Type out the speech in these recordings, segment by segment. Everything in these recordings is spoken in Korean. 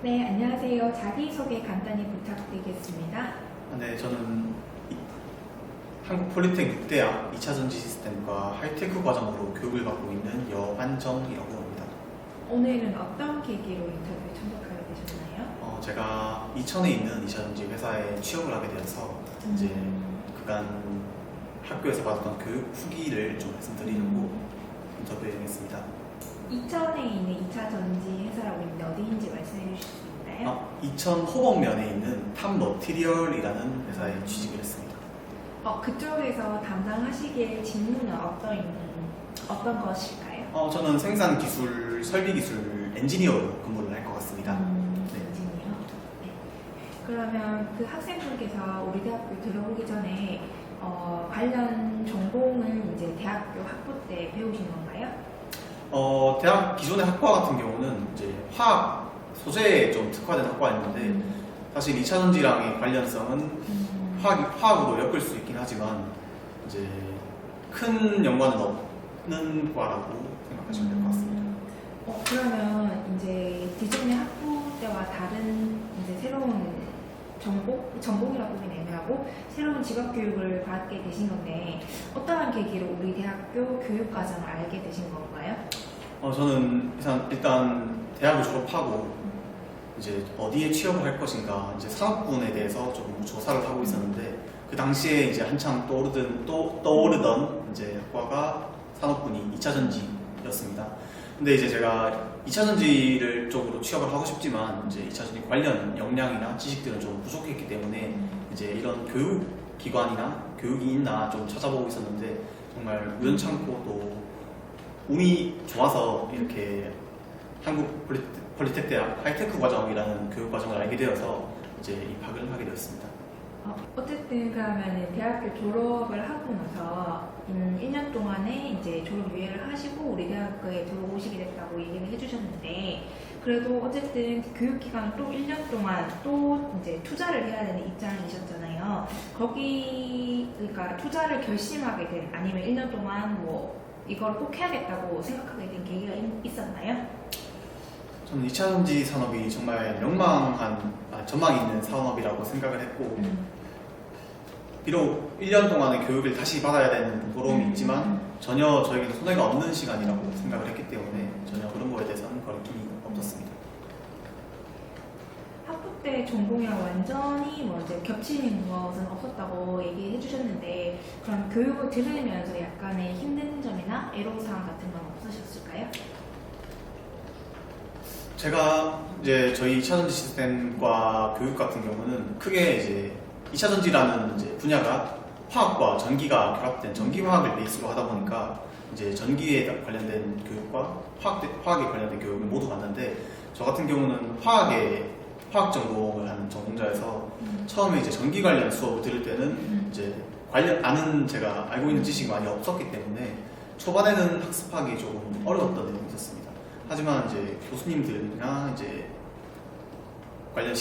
네, 안녕하세요. 자기소개 간단히 부탁드리겠습니다. 네, 저는 한국폴리텍 6대학 2차전지 시스템과 하이테크 과정으로 교육을 받고 있는 여반정이라고 합니다. 오늘은 어떤 계기로 인터뷰에 참석하게 되셨나요? 제가 이천에 있는 2차전지 회사에 취업을 하게 되어서 이제 그간 학교에서 받았던 교육 후기를 좀 말씀드리려고 인터뷰에 응했습니다. 이천에 있는 2차전지 회사라고 있는데 어디인지 말씀해 주실 수 있나요? 이천 호범면에 있는 탑머티리얼이라는 회사에 취직을 했습니다. 그쪽에서 담당하시기에 직무는 어떤 것일까요? 저는 생산기술, 설비기술 엔지니어로 근무를 할 것 같습니다. 네. 엔지니어. 네. 그러면 그 학생분께서 우리 대학교 들어오기 전에 관련 전공을 이제 대학교 학부 때 배우신 건가요? 대학 기존의 학과 같은 경우는 이제 화학 소재에 좀 특화된 학과였는데 사실 2차전지랑의 관련성은 화학으로 엮을 수 있긴 하지만 이제 큰 연관은 없는 과라고 생각하시면 될 것 같습니다. 그러면 이제 기존의 학부 때와 다른 이제 새로운 전공이라고 보긴 애매하고 새로운 직업 교육을 받게 되신 건데 어떠한 계기로 우리 대학교 교육 과정을 알게 되신 건가요? 저는 일단 대학을 졸업하고 이제 어디에 취업을 할 것인가 이제 산업군에 대해서 좀 조사를 하고 있었는데 그 당시에 이제 한창 떠오르던 이제 학과가 산업군이 2차전지였습니다. 근데 이제 제가 2차전지를 쪽으로 취업을 하고 싶지만 이제 2차전지 관련 역량이나 지식들은 좀 부족했기 때문에 이제 이런 교육기관이나 교육이 있나 좀 찾아보고 있었는데 정말 우연찮고 또 운이 좋아서 이렇게 한국 폴리텍 대학 하이테크 과정이라는 교육 과정을 알게 되어서 이제 입학을 하게 되었습니다. 어쨌든 그러면 대학교 졸업을 하고 나서 1년 동안에 이제 졸업 유예를 하시고 우리 대학교에 들어오시게 됐다고 얘기를 해주셨는데 그래도 어쨌든 교육기간 또 1년 동안 또 이제 투자를 해야 되는 입장이셨잖아요. 그러니까 투자를 결심하게 된 아니면 1년 동안 뭐 이걸 꼭 해야겠다고 생각하게 된 계기가 있었나요? 저는 2차전지 산업이 정말 전망이 있는 산업이라고 생각을 했고 비록 1년 동안의 교육을 다시 받아야 되는 번거로움이 있지만 전혀 저에게는 손해가 없는 시간이라고 생각을 했기 때문에 전혀 그런 거에 대해서는 거리낌이 없었습니다. 학부 때 전공이랑 완전히 뭐 이제 겹치는 것은 없었다고 얘기해 주셨는데 그럼 교육을 들으면서 약간의 힘든 점이나 애로사항 같은 건 없으셨을까요? 제가 이제 저희 2차전지 시스템과 교육 같은 경우는 크게 이제 2차전지라는 이제 분야가 화학과 전기가 결합된 전기화학을 베이스로 하다 보니까 이제 전기에 관련된 교육과 화학에 관련된 교육을 모두 받는데 저 같은 경우는 화학 전공을 하는 전공자여서 처음에 이제 전기 관련 수업을 들을 때는 이제 제가 알고 있는 지식이 많이 없었기 때문에 초반에는 학습하기 조금 어려웠던 내용이 있었습니다. 하지만 이제 교수님들이나 이제 관련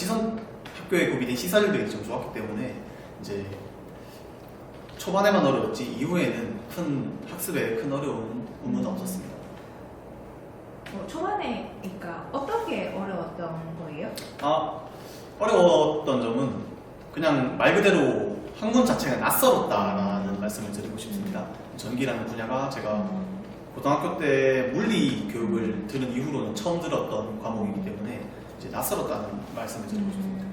학교에 구비된 시설들이 좀 좋았기 때문에 이제 초반에만 어려웠지 이후에는 학습에 큰 의문은 없었습니다. 초반에 그러니까 어떤 게 어려웠던 거예요? 어려웠던 점은 그냥 말 그대로 학문 자체가 낯설었다라는 말씀을 드리고 싶습니다. 전기라는 분야가 제가 고등학교 때 물리 교육을 들은 이후로는 처음 들었던 과목이기 때문에 이제 낯설었다는 말씀을 드리고 싶습니다.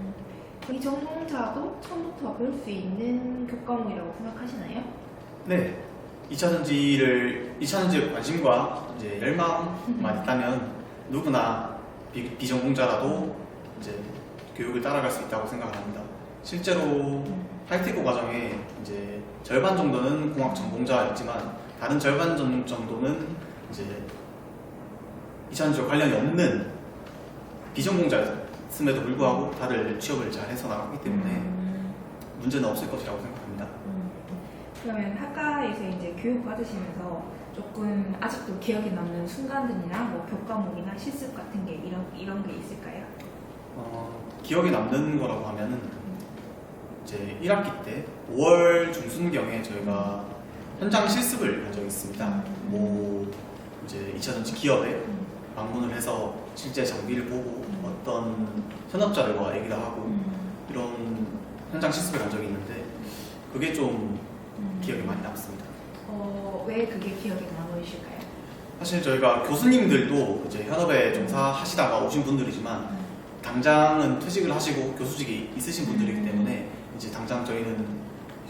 이 전공자도 처음부터 배울 수 있는 교과목이라고 생각하시나요? 네. 2차전지에 관심과 이제 열망만 있다면 누구나 비전공자라도 이제 교육을 따라갈 수 있다고 생각을 합니다. 실제로 하이테크 과정에 이제 절반 정도는 공학 전공자였지만 다른 절반 정도는 이제 2차전지와 관련이 없는 비전공자였음에도 불구하고 다들 취업을 잘 해서 나갔기 때문에 문제는 없을 것이라고 생각합니다. 그러면 학과에서 이제 교육 받으시면서 조금 아직도 기억에 남는 순간들이나 뭐 교과목이나 실습 같은 게 이런 게 있을까요? 기억에 남는 거라고 하면은 이제 1학기 때 5월 중순경에 저희가 현장 실습을 한 적이 있습니다. 이제 2차전지 기업에 방문을 해서 실제 장비를 보고 어떤 현업자들과 얘기를 하고 이런 현장 실습을 간 적이 있는데 그게 좀 기억에 많이 남습니다. 왜 그게 기억에 남으실까요? 사실 저희가 교수님들도 이제 현업에 종사하시다가 오신 분들이지만 당장은 퇴직을 하시고 교수직이 있으신 분들이기 때문에 이제 당장 저희는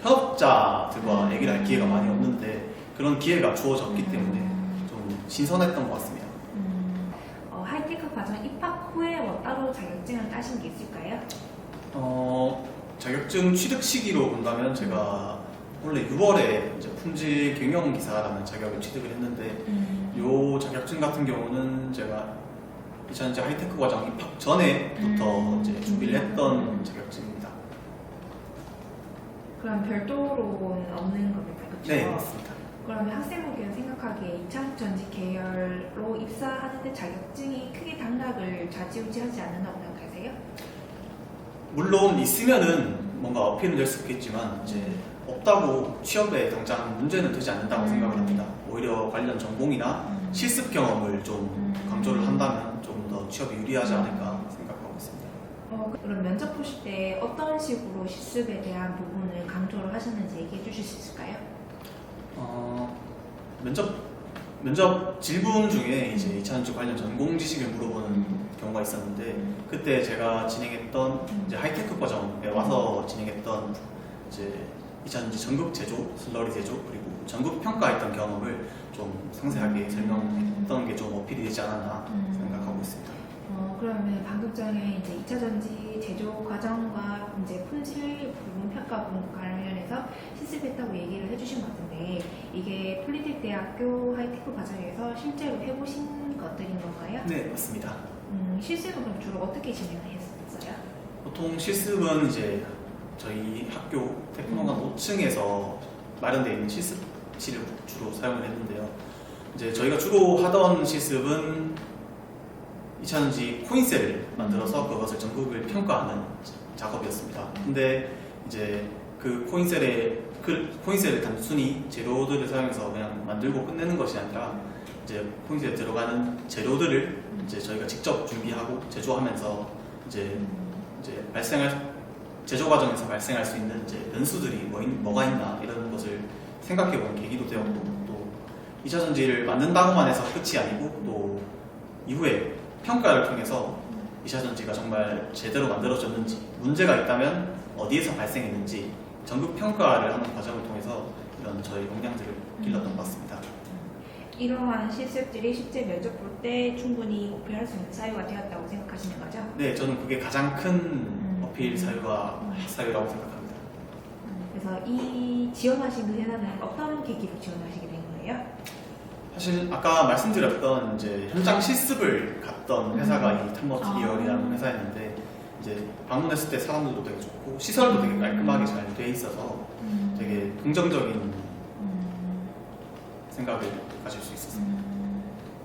현업자들과 얘기를 할 기회가 많이 없는데 그런 기회가 주어졌기 때문에 좀 신선했던 것 같습니다. 하이테크 과정 입학 후에 뭐 따로 자격증을 따신 게 있을까요? 자격증 취득 시기로 본다면 제가 원래 6월에 이제 품질 경영 기사라는 자격을 취득을 했는데 이 자격증 같은 경우는 제가 2000 하이테크 과정 입학 전에부터 이제 준비를 했던 자격증입니다. 그럼 별도로는 없는 겁니까? 그렇죠? 네, 맞습니다. 그러면 학생분께서 생각하기에 2차 전지 계열로 입사하는데 자격증이 크게 당락을 좌지우지하지 않는다고 생각하세요? 물론 있으면은 뭔가 어필은 될 수 있겠지만 이제 없다고 취업에 당장 문제는 되지 않는다고 생각을 합니다. 오히려 관련 전공이나 실습 경험을 좀 강조를 한다면 좀 더 취업이 유리하지 않을까 생각하고 있습니다. 그럼 면접 보실 때 어떤 식으로 실습에 대한 부분을 강조를 하셨는지 얘기해 주실 수 있을까요? 면접 질문 중에 이제 2차전지 관련 전공 지식을 물어보는 경우가 있었는데 그때 제가 진행했던 이제 하이테크 과정에 와서 진행했던 이제 2차전지 전극 제조, 슬러리 제조 그리고 전극 평가했던 경험을 좀 상세하게 설명했던 게 좀 어필이 되지 않았나 생각하고 있습니다. 그러면 방금 전에 이제 2차 전지 제조 과정과 이제 품질 부분 평가 부분 관련해서 실습했다고 얘기를 해주신 것 같은데 이게 폴리텍 대학교 하이테크 과정에서 실제로 해보신 것들인 건가요? 네, 맞습니다. 실습은 그럼 주로 어떻게 진행했었어요? 보통 실습은 이제 저희 학교 테크노관 5층에서 마련되어 있는 실습실을 주로 사용을 했는데요. 이제 저희가 주로 하던 실습은 2차전지 코인셀을 만들어서 그것을 전극을 평가하는 작업이었습니다. 근데 이제 그 코인셀을 단순히 재료들을 사용해서 그냥 만들고 끝내는 것이 아니라 이제 코인셀에 들어가는 재료들을 이제 저희가 직접 준비하고 제조하면서 이제 제조 과정에서 발생할 수 있는 이제 변수들이 뭐가 있나 이런 것을 생각해보는 계기도 되었고 또 2차전지를 만든다고만 해서 끝이 아니고 또 이후에 평가를 통해서 2차전지가 정말 제대로 만들어졌는지 문제가 있다면 어디에서 발생했는지 전극 평가를 하는 과정을 통해서 이런 저희 역량들을 길렀던 것 같습니다. 이러한 실습들이 실제 면접 볼 때 충분히 어필할 수 있는 사유가 되었다고 생각하시는 거죠? 네, 저는 그게 가장 큰 어필 사유라고 생각합니다. 그래서 이 지원하신 그 회사는 어떤 계기로 지원하시게 된 거예요? 사실 아까 말씀드렸던 이제 현장 실습을 갔던 회사가 이 탑머티리얼이라는 회사였는데 이제 방문했을 때 사람들도 되게 좋고 시설도 되게 깔끔하게 잘 돼 있어서 되게 긍정적인 생각을 가질 수 있었습니다.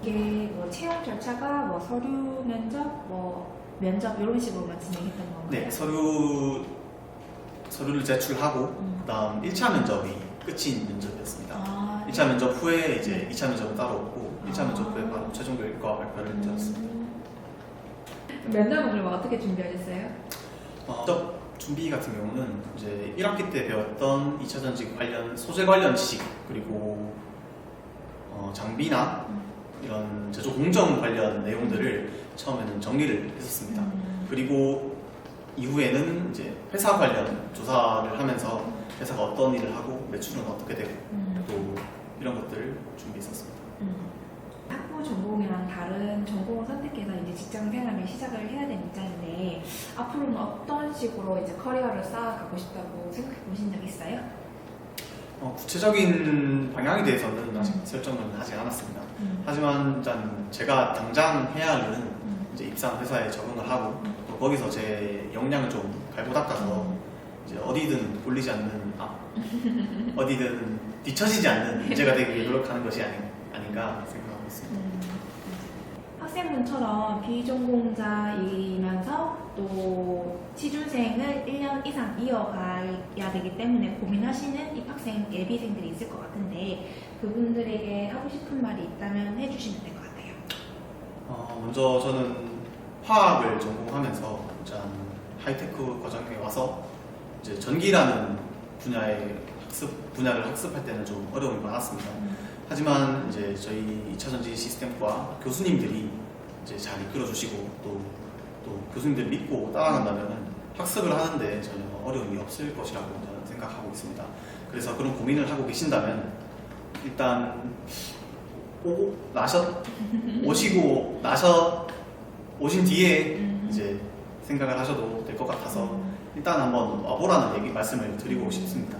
이게 뭐 채용 절차가 뭐 서류 면접, 면접 이런 식으로만 진행했던 건가요? 네, 서류를 제출하고 그다음 1차 면접이 끝인 면접이었습니다. 1차 면접 후에 이제 2차 면접은 따로 없고 1차 면접 후에 바로 최종 결과 발표를 드렸습니다. 면접은 그럼 어떻게 준비하셨어요? 면접 준비 같은 경우는 이제 1학기 때 배웠던 2차전지 관련 소재 관련 지식 그리고 장비나 이런 제조 공정 관련 내용들을 처음에는 정리를 했었습니다. 그리고 이후에는 이제 회사 관련 조사를 하면서 회사가 어떤 일을 하고 매출은 어떻게 되고 또 이런 것들을 준비했었습니다. 학부 전공이랑 다른 전공을 선택해서 이제 직장 생활을 시작을 해야 되는 입장인데 앞으로는 어떤 식으로 이제 커리어를 쌓아가고 싶다고 생각해 보신 적 있어요? 구체적인 방향에 대해서는 아직 설정은 하지 않았습니다. 하지만 일단 제가 당장 해야 할 일은 이제 입사한 회사에 적응을 하고 또 거기서 제 역량을 좀 갈고 닦아서 이제 어디든 굴리지 않는 어디든 뒤처지지 않는 문제가 되기 위해 노력하는 것이 아닌가 생각하고 있습니다. 학생분처럼 비전공자이면서 또 취준생을 1년 이상 이어가야 되기 때문에 고민하시는 입학생, 예비생들이 있을 것 같은데 그분들에게 하고 싶은 말이 있다면 해주시면 될 것 같아요. 먼저 저는 화학을 전공하면서 짠 하이테크 과정에 와서 이제 전기라는 분야를 학습할 때는 좀 어려움이 많았습니다. 하지만 이제 저희 2차전지 시스템과 교수님들이 이제 잘 이끌어주시고 또 교수님들 믿고 따라간다면 학습을 하는데 전혀 어려움이 없을 것이라고 저는 생각하고 있습니다. 그래서 그런 고민을 하고 계신다면 일단 오신 뒤에 이제 생각을 하셔도 될 것 같아서 일단 한번 와보라는 말씀을 드리고 싶습니다.